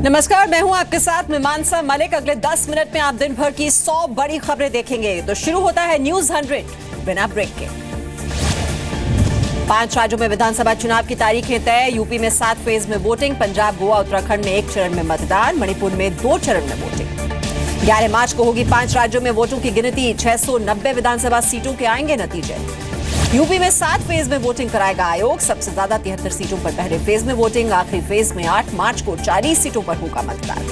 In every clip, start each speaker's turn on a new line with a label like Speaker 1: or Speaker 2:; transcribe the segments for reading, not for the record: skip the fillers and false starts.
Speaker 1: नमस्कार, मैं हूं आपके साथ मीमांसा मलिक। अगले 10 मिनट में आप दिन भर की 100 बड़ी खबरें देखेंगे। तो शुरू होता है न्यूज 100 बिना ब्रेक के। 5 राज्यों में विधानसभा चुनाव की तारीखें तय। यूपी में 7 फेज में वोटिंग, पंजाब, गोवा, उत्तराखंड में 1 चरण में मतदान, मणिपुर में 2 चरण में वोटिंग। 11 मार्च को होगी 5 राज्यों में वोटों की गिनती। 690 विधानसभा सीटों के आएंगे नतीजे। यूपी में 7 फेज में वोटिंग कराएगा आयोग। सबसे ज्यादा 73 सीटों पर पहले फेज में वोटिंग। आखिरी फेज में 8 मार्च को 40 सीटों पर होगा मतदान।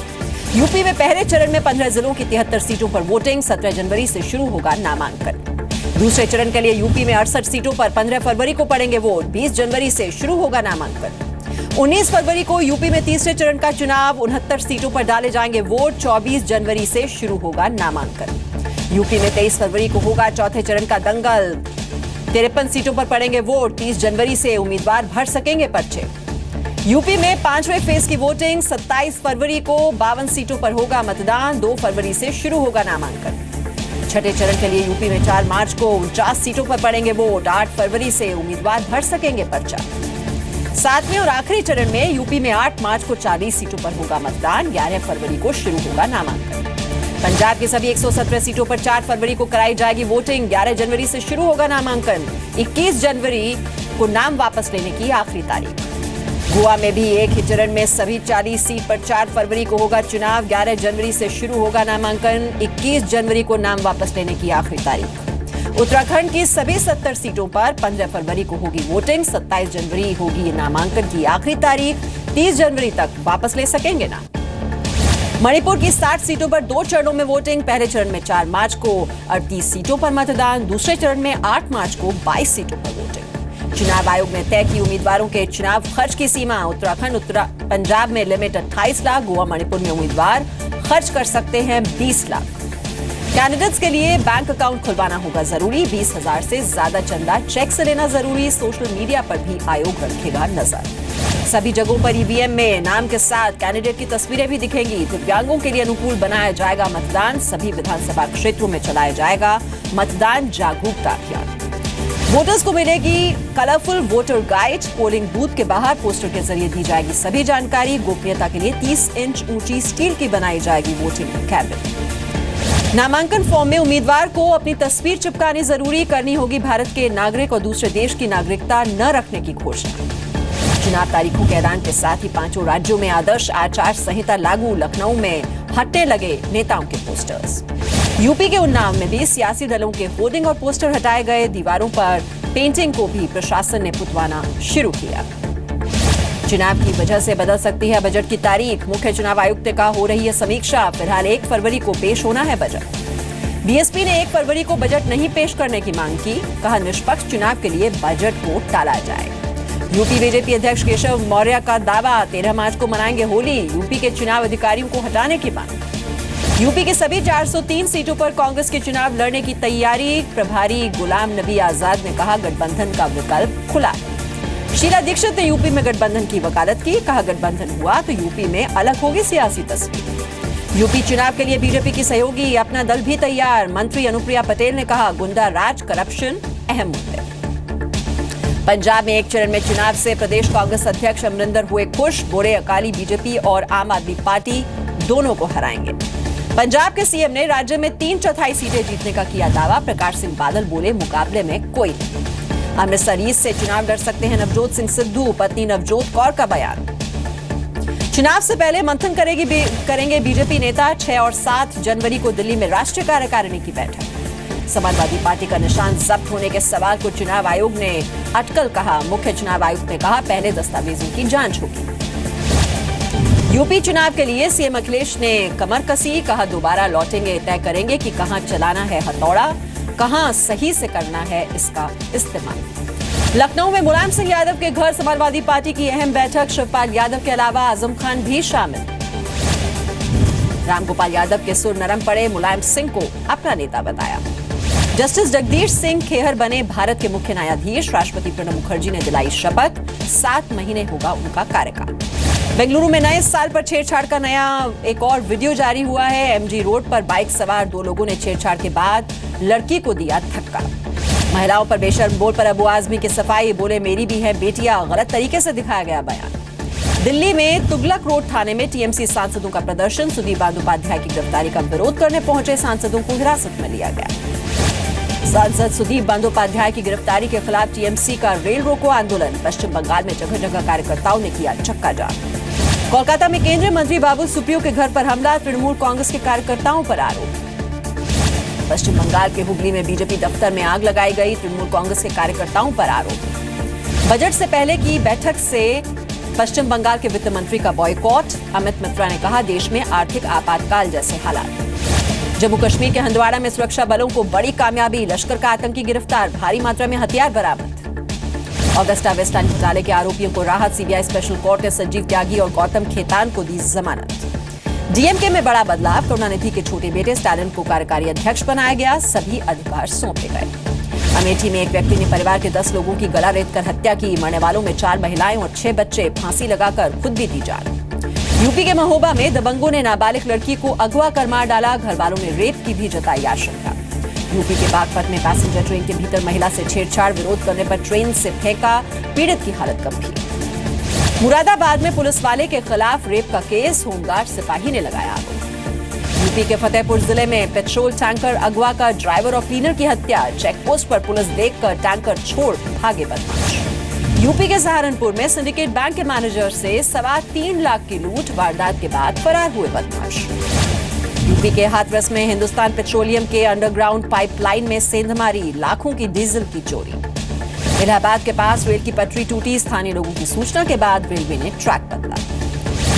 Speaker 1: यूपी में पहले चरण में 15 जिलों की 73 सीटों पर वोटिंग। 17 जनवरी से शुरू होगा नामांकन। दूसरे चरण के लिए यूपी में 68 सीटों पर 15 फरवरी को पड़ेंगे वोट। 20 जनवरी से शुरू होगा नामांकन। 19 फरवरी को यूपी में तीसरे चरण का चुनाव। 69 सीटों पर डाले जाएंगे वोट। 24 जनवरी से शुरू होगा नामांकन। यूपी में 23 फरवरी को होगा चौथे चरण का दंगल। 53 सीटों पर पड़ेंगे वोट। 30 जनवरी से उम्मीदवार भर सकेंगे पर्चे। यूपी में 5वें फेज की वोटिंग। 27 फरवरी को 52 सीटों पर होगा मतदान। 2 फरवरी से शुरू होगा नामांकन। छठे चरण के लिए यूपी में 4 मार्च को 49 सीटों पर पड़ेंगे वोट। 8 फरवरी से उम्मीदवार भर सकेंगे पर्चा। 7वें और आखिरी चरण में यूपी में 8 मार्च को 40 सीटों पर होगा मतदान। 11 फरवरी को शुरू होगा नामांकन। पंजाब की सभी 117 सीटों पर 4 फरवरी को कराई जाएगी वोटिंग। 11 जनवरी से शुरू होगा नामांकन। 21 जनवरी को नाम वापस लेने की आखिरी तारीख। गोवा में भी एक ही चरण में सभी 40 सीट पर 4 फरवरी को होगा चुनाव। 11 जनवरी से शुरू होगा नामांकन। 21 जनवरी को नाम वापस लेने की आखिरी तारीख। उत्तराखंड की सभी 70 सीटों पर 15 फरवरी को होगी वोटिंग। 27 जनवरी होगी नामांकन की आखिरी तारीख। 30 जनवरी तक वापस ले सकेंगे नाम। मणिपुर की 60 सीटों पर 2 चरणों में वोटिंग। पहले चरण में 4 मार्च को 38 सीटों पर मतदान। दूसरे चरण में 8 मार्च को 22 सीटों पर वोटिंग। चुनाव आयोग ने तय की उम्मीदवारों के चुनाव खर्च की सीमा। उत्तराखंड पंजाब में लिमिट 28 लाख। गोवा, मणिपुर में उम्मीदवार खर्च कर सकते हैं 20 लाख। कैंडिडेट्स के लिए बैंक अकाउंट खुलवाना होगा जरूरी। 20,000 से ज्यादा चंदा चेक से लेना जरूरी। सोशल मीडिया पर भी आयोग रखेगा नजर। सभी जगहों पर ईवीएम में नाम के साथ कैंडिडेट की तस्वीरें भी दिखेंगी। दिव्यांगों के लिए अनुकूल बनाया जाएगा मतदान। सभी विधानसभा क्षेत्रों में चलाया जाएगा मतदान जागरूकता अभियान। वोटर्स को मिलेगी colourful voter guide. Polling booth के बाहर पोस्टर के जरिए दी जाएगी सभी जानकारी। गोपनीयता के लिए 30 इंच ऊंची स्टील की बनाई जाएगी वोटिंग कैबिन। नामांकन फॉर्म में उम्मीदवार को अपनी तस्वीर चिपकानी जरूरी। करनी होगी भारत के नागरिक और दूसरे देश की नागरिकता न रखने की घोषणा। चुनाव तारीखों के ऐलान के साथ ही 5 राज्यों में आदर्श आचार संहिता लागू। लखनऊ में हटने लगे नेताओं के पोस्टर्स। यूपी के उन्नाव में भी सियासी दलों के होर्डिंग और पोस्टर हटाए गए। दीवारों पर पेंटिंग को भी प्रशासन ने पुतवाना शुरू किया। चुनाव की वजह से बदल सकती है बजट की तारीख। मुख्य चुनाव आयुक्त ने कहा हो रही है समीक्षा। फिलहाल 1 फरवरी को पेश होना है बजट। बीएसपी ने 1 फरवरी को बजट नहीं पेश करने की मांग की। कहा निष्पक्ष चुनाव के लिए बजट को टाला जाए। यूपी बीजेपी अध्यक्ष केशव मौर्य का दावा। 13 मार्च को मनाएंगे होली। यूपी के चुनाव अधिकारियों को हटाने की मांग। यूपी के सभी 403 सीटों पर कांग्रेस के चुनाव लड़ने की तैयारी। प्रभारी गुलाम नबी आजाद ने कहा गठबंधन का विकल्प खुला है। शीला दीक्षित ने यूपी में गठबंधन की वकालत की। कहा गठबंधन हुआ तो यूपी में अलग होगी सियासी तस्वीर। यूपी चुनाव के लिए बीजेपी की सहयोगी अपना दल भी तैयार। मंत्री अनुप्रिया पटेल ने कहा गुंडा राज, करप्शन अहम मुद्दे। पंजाब में 1 चरण में चुनाव से प्रदेश कांग्रेस अध्यक्ष अमरिंदर हुए खुश। बोले अकाली बीजेपी और आम आदमी पार्टी दोनों को हराएंगे। पंजाब के सीएम ने राज्य में 3/4 सीटें जीतने का किया दावा। प्रकाश सिंह बादल बोले मुकाबले में कोई नहीं। अमृतसर ईस्ट से चुनाव लड़ सकते हैं नवजोत सिंह सिद्धू। पत्नी नवजोत कौर का बयान। चुनाव से पहले मंथन करेंगे बीजेपी नेता। 6 और 7 जनवरी को दिल्ली में राष्ट्रीय कार्यकारिणी की बैठक। समाजवादी पार्टी का निशान जब्त होने के सवाल को चुनाव आयोग ने अटकल कहा। मुख्य चुनाव आयुक्त ने कहा पहले दस्तावेजों की जांच होगी। यूपी चुनाव के लिए सीएम अखिलेश ने कमर कसी। कहा दोबारा लौटेंगे, तय करेंगे कि कहां चलाना है हथौड़ा, कहां सही से करना है इसका इस्तेमाल। लखनऊ में मुलायम सिंह यादव के घर समाजवादी पार्टी की अहम बैठक। शिवपाल यादव के अलावा आजम खान भी शामिल। रामगोपाल यादव के सुर नरम पड़े। मुलायम सिंह को अपना नेता बताया। जस्टिस जगदीश सिंह खेहर बने भारत के मुख्य न्यायाधीश। राष्ट्रपति प्रणब मुखर्जी ने दिलाई शपथ। 7 महीने होगा उनका कार्यकाल। बेंगलुरु में नए साल पर छेड़छाड़ का नया एक और वीडियो जारी हुआ है। एमजी रोड पर बाइक सवार 2 लोगों ने छेड़छाड़ के बाद लड़की को दिया धक्का। महिलाओं पर बेशर्म बोल पर अबू आजमी की सफाई। बोले मेरी भी है बेटियां। गलत तरीके से दिखाया गया बयान। दिल्ली में तुगलक रोड थाने में टीएमसी सांसदों का प्रदर्शन। सुदीप बंदोपाध्याय की गिरफ्तारी का विरोध करने पहुंचे सांसदों को हिरासत में लिया गया। सांसद सुदीप बंदोपाध्याय की गिरफ्तारी के खिलाफ टीएमसी का रेल रोको आंदोलन। पश्चिम बंगाल में जगह जगह कार्यकर्ताओं ने किया चक्का जाम। कोलकाता में केंद्रीय मंत्री बाबुल सुप्रियो के घर पर हमला। तृणमूल कांग्रेस के कार्यकर्ताओं पर आरोप। पश्चिम बंगाल के हुगली में बीजेपी दफ्तर में आग लगाई गई। तृणमूल कांग्रेस के कार्यकर्ताओं पर आरोप। बजट से पहले की बैठक से पश्चिम बंगाल के वित्त मंत्री का बॉयकॉट। अमित मित्रा ने कहा देश में आर्थिक आपातकाल जैसे हालात। जम्मू कश्मीर के हंदवाड़ा में सुरक्षा बलों को बड़ी कामयाबी। लश्कर का आतंकी गिरफ्तार। भारी मात्रा में हथियार बरामद। ऑगस्टा वेस्टलैंड घोटाले के आरोपियों को राहत। सीबीआई स्पेशल कोर्ट ने संजीव त्यागी और गौतम खेतान को दी जमानत। डीएमके में बड़ा बदलाव। करुणानिधि के छोटे बेटे स्टालिन को कार्यकारी अध्यक्ष बनाया गया। सभी अधिकार सौंपे गए। अमेठी में एक व्यक्ति ने परिवार के 10 लोगों की गला रेतकर हत्या की। मरने वालों में 4 महिलाएं और 6 बच्चे। फांसी लगाकर खुद भी दी जान। यूपी के महोबा में दबंगों ने नाबालिग लड़की को अगवा कर मार डाला। घर वालों ने रेप की भी जताई आशंका। यूपी के बागपत में पैसेंजर ट्रेन के भीतर महिला से छेड़छाड़। विरोध करने पर ट्रेन से फेंका। पीड़ित की हालत गंभीर। मुरादाबाद में पुलिस वाले के खिलाफ रेप का केस। होमगार्ड सिपाही ने लगाया आरोप। यूपी के फतेहपुर जिले में पेट्रोल टैंकर अगवा का ड्राइवर और क्लीनर की हत्या। चेकपोस्ट पर पुलिस देखकर टैंकर छोड़ भागे बदमाश। यूपी के सहारनपुर में सिंडिकेट बैंक के मैनेजर से 3.25 लाख की लूट। वारदात के बाद फरार हुए बदमाश। यूपी के हाथरस में हिंदुस्तान पेट्रोलियम के अंडरग्राउंड पाइपलाइन में सेंधमारी। लाखों की डीजल की चोरी। इलाहाबाद के पास रेल की पटरी टूटी। स्थानीय लोगों की सूचना के बाद रेलवे ने ट्रैक बदला।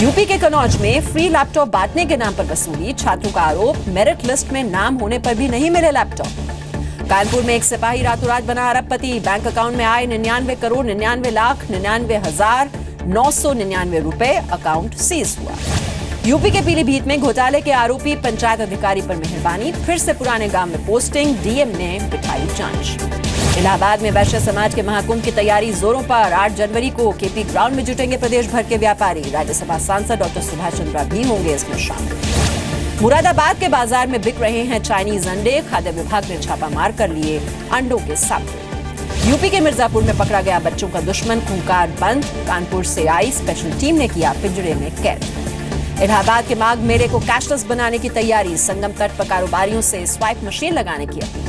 Speaker 1: यूपी के कन्नौज में फ्री लैपटॉप बांटने के नाम पर वसूली। छात्रों का आरोप मेरिट लिस्ट में नाम होने पर भी नहीं मिले लैपटॉप। कानपुर में एक सिपाही रातों रात बना अरबपति। बैंक अकाउंट में आए 99 करोड़ 99 लाख 99,999 रुपए। अकाउंट सीज हुआ। यूपी के पीलीभीत में घोटाले के आरोपी पंचायत अधिकारी पर मेहरबानी। फिर से पुराने गांव में पोस्टिंग। डीएम ने बिठाई जांच। इलाहाबाद में वैश्य समाज के महाकुंभ की तैयारी जोरों पर। 8 जनवरी को केपी ग्राउंड में जुटेंगे प्रदेश भर के व्यापारी। राज्यसभा सांसद डॉक्टर सुभाष चंद्रा भी होंगे इसमें शामिल। मुरादाबाद के बाजार में बिक रहे हैं चाइनीज अंडे। खाद्य विभाग ने छापा मार कर लिए अंडों के सैंपल। यूपी के मिर्जापुर में पकड़ा गया बच्चों का दुश्मन। खूंखार बंद। कानपुर से आई स्पेशल टीम ने किया पिंजरे में कैद। इलाहाबाद के माघ मेले को कैशलेस बनाने की तैयारी। संगम तट पर कारोबारियों से स्वाइप मशीन लगाने की अपील।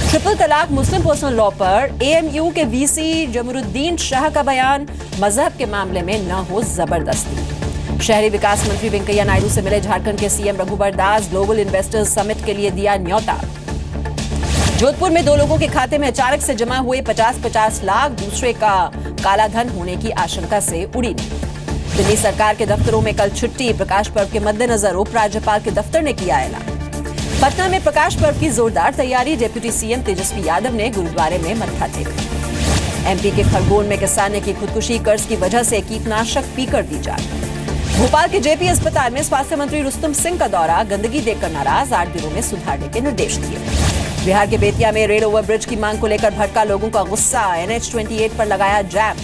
Speaker 1: ट्रिपल तलाक मुस्लिम पर्सनल लॉ पर एएमयू के वीसी जमरुद्दीन शाह का बयान। मजहब के मामले में न हो जबरदस्ती। शहरी विकास मंत्री वेंकैया नायडू से मिले झारखंड के सीएम रघुवर दास। ग्लोबल इन्वेस्टर्स समिट के लिए दिया न्योता। जोधपुर में 2 लोगों के खाते में अचानक से जमा हुए 50-50 लाख। दूसरे का कालाधन होने की आशंका से उड़ी नींद। दिल्ली सरकार के दफ्तरों में कल छुट्टी। प्रकाश पर्व के मद्देनजर उपराज्यपाल के दफ्तर ने किया ऐलान। पटना में प्रकाश पर्व की जोरदार तैयारी। डिप्टी सीएम तेजस्वी यादव ने गुरुद्वारे में मत्था टेका। एमपी के खरगोन में किसान ने की खुदकुशी। कर्ज की वजह से कीटनाशक पीकर दी जान। भोपाल के जेपी अस्पताल में स्वास्थ्य मंत्री रुस्तम सिंह का दौरा। गंदगी देखकर नाराज। 8 दिनों में सुधारने के निर्देश दिए। बिहार के बेतिया में रेल ओवरब्रिज की मांग को लेकर भड़का लोगों का गुस्सा। NH-28 पर लगाया जैम।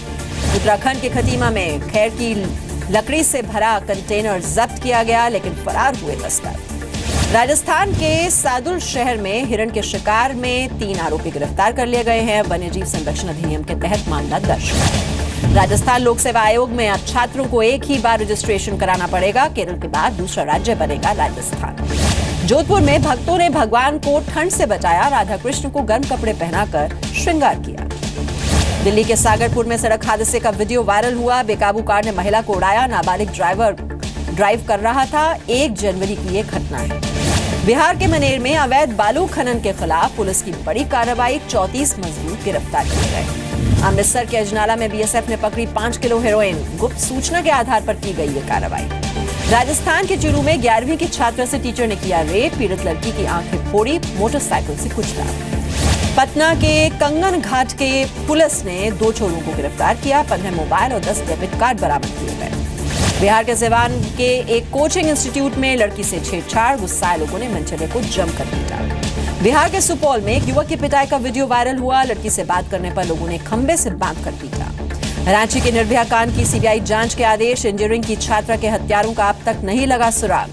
Speaker 1: उत्तराखंड के खतीमा में खैर की लकड़ी से भरा कंटेनर जब्त किया गया, लेकिन फरार हुए तस्कर। राजस्थान के सादुल शहर में हिरण के शिकार में 3 आरोपी गिरफ्तार कर लिए गए हैं। वन्यजीव संरक्षण अधिनियम के तहत मामला दर्ज है। राजस्थान लोक सेवा आयोग में अब छात्रों को एक ही बार रजिस्ट्रेशन कराना पड़ेगा। केरल के बाद दूसरा राज्य बनेगा राजस्थान। जोधपुर में भक्तों ने भगवान को ठंड से बचाया। राधा कृष्ण को गर्म कपड़े पहनाकर श्रृंगार किया। दिल्ली के सागरपुर में सड़क हादसे का वीडियो वायरल हुआ। बेकाबू कार ने महिला को उड़ाया। नाबालिग ड्राइवर ड्राइव कर रहा था। 1 जनवरी की ये घटना है। बिहार के मनेर में अवैध बालू खनन के खिलाफ पुलिस की बड़ी कार्रवाई। 34 मजदूर गिरफ्तार किए गए। अमृतसर के अजनाला में बीएसएफ ने पकड़ी 5 किलो हेरोइन। गुप्त सूचना के आधार पर की गई ये कार्रवाई। राजस्थान के चूरू में 11वीं की छात्रा से टीचर ने किया रेप। पीड़ित लड़की की आंखें फोड़ी। मोटरसाइकिल से कुचला। पटना के कंगन घाट के पुलिस ने 2 चोरों को गिरफ्तार किया। 15 मोबाइल और 10 डेबिट कार्ड बरामद किए गए। बिहार के सिवान के एक कोचिंग इंस्टीट्यूट में लड़की से छेड़छाड़। गुस्साए लोगों ने मनचले को जमकर पीटा। बिहार के सुपौल में एक युवक की पिटाई का वीडियो वायरल हुआ। लड़की से बात करने पर लोगों ने खंबे से बांधकर पीटा। रांची के निर्भया कांड की सीबीआई जांच के आदेश। इंजीनियरिंग की छात्रा के हत्यारों का अब तक नहीं लगा सुराग।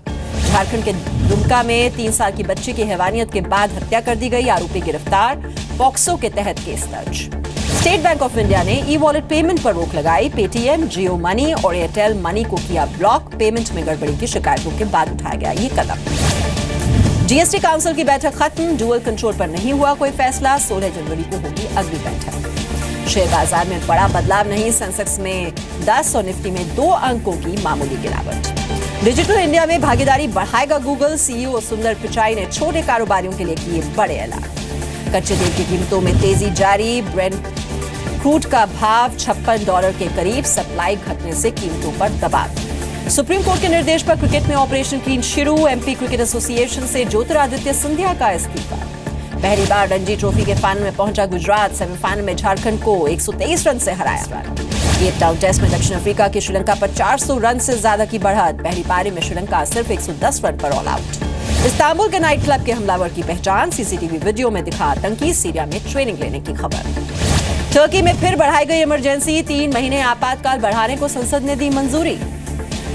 Speaker 1: झारखंड के दुमका में 3 साल की बच्ची की हैवानियत के बाद हत्या कर दी गई। आरोपी गिरफ्तार। पॉक्सो के तहत केस दर्ज। स्टेट बैंक ऑफ इंडिया ने ई वॉलेट पेमेंट पर रोक लगाई। पेटीएम, जियो मनी और एयरटेल मनी को किया ब्लॉक। पेमेंट में गड़बड़ी की शिकायतों के बाद उठाया गया ये कदम। जीएसटी काउंसिल की बैठक खत्म। डुअल कंट्रोल पर नहीं हुआ कोई फैसला। 16 जनवरी को होगी अगली बैठक। शेयर बाजार में बड़ा बदलाव नहीं। सेंसेक्स में 10 और निफ्टी में 2 अंकों की मामूली गिरावट। डिजिटल इंडिया में भागीदारी बढ़ाएगा गूगल। सीईओ सुंदर पिचाई ने छोटे कारोबारियों के लिए किए बड़े ऐलान। कच्चे तेल की कीमतों में तेजी जारी। ब्रेंट क्रूड का भाव $56 के करीब। सप्लाई घटने से कीमतों पर दबाव। सुप्रीम कोर्ट के निर्देश पर क्रिकेट में ऑपरेशन क्लीन शुरू। एमपी क्रिकेट एसोसिएशन से ज्योतिरादित्य सिंधिया का इस्तीफा। पहली बार रणजी ट्रॉफी के फाइनल में पहुंचा गुजरात। सेमीफाइनल में झारखंड को 123 रन से हराया। केप टाउन टेस्ट में दक्षिण अफ्रीका की श्रीलंका पर 400 रन से ज्यादा की बढ़त। पहली पारी में श्रीलंका सिर्फ 110 रन पर ऑल आउट। इस्तांबुल के नाइट क्लब के हमलावर की पहचान। सीसीटीवी वीडियो में दिखा आतंकी। सीरिया में ट्रेनिंग लेने की खबर। टर्की में फिर बढ़ाई गई इमरजेंसी। 3 महीने आपातकाल बढ़ाने को संसद ने दी मंजूरी।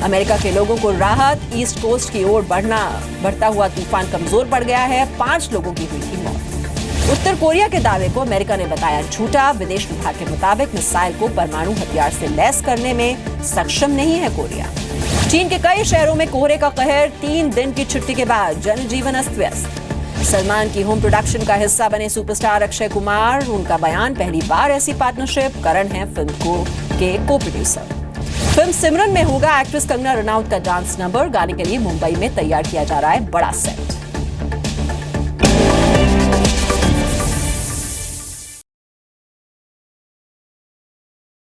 Speaker 1: अमेरिका के लोगों को राहत। ईस्ट कोस्ट की ओर बढ़ता हुआ तूफान कमजोर पड़ गया है। 5 लोगों की हुई थी मौत। उत्तर कोरिया के दावे को अमेरिका ने बताया झूठा। विदेश विभाग के मुताबिक मिसाइल को परमाणु हथियार से लैस करने में सक्षम नहीं है कोरिया। चीन के कई शहरों में कोहरे का कहर। 3 दिन की छुट्टी के बाद जनजीवन अस्त व्यस्त। सलमान की होम प्रोडक्शन का हिस्सा बने सुपरस्टार अक्षय कुमार। उनका बयान, पहली बार ऐसी पार्टनरशिप। करण है फिल्म के को प्रोड्यूसर। फिल्म सिमरन में होगा एक्ट्रेस कंगना रनौत का डांस नंबर। गाने के लिए मुंबई में तैयार किया जा रहा है बड़ा सेट।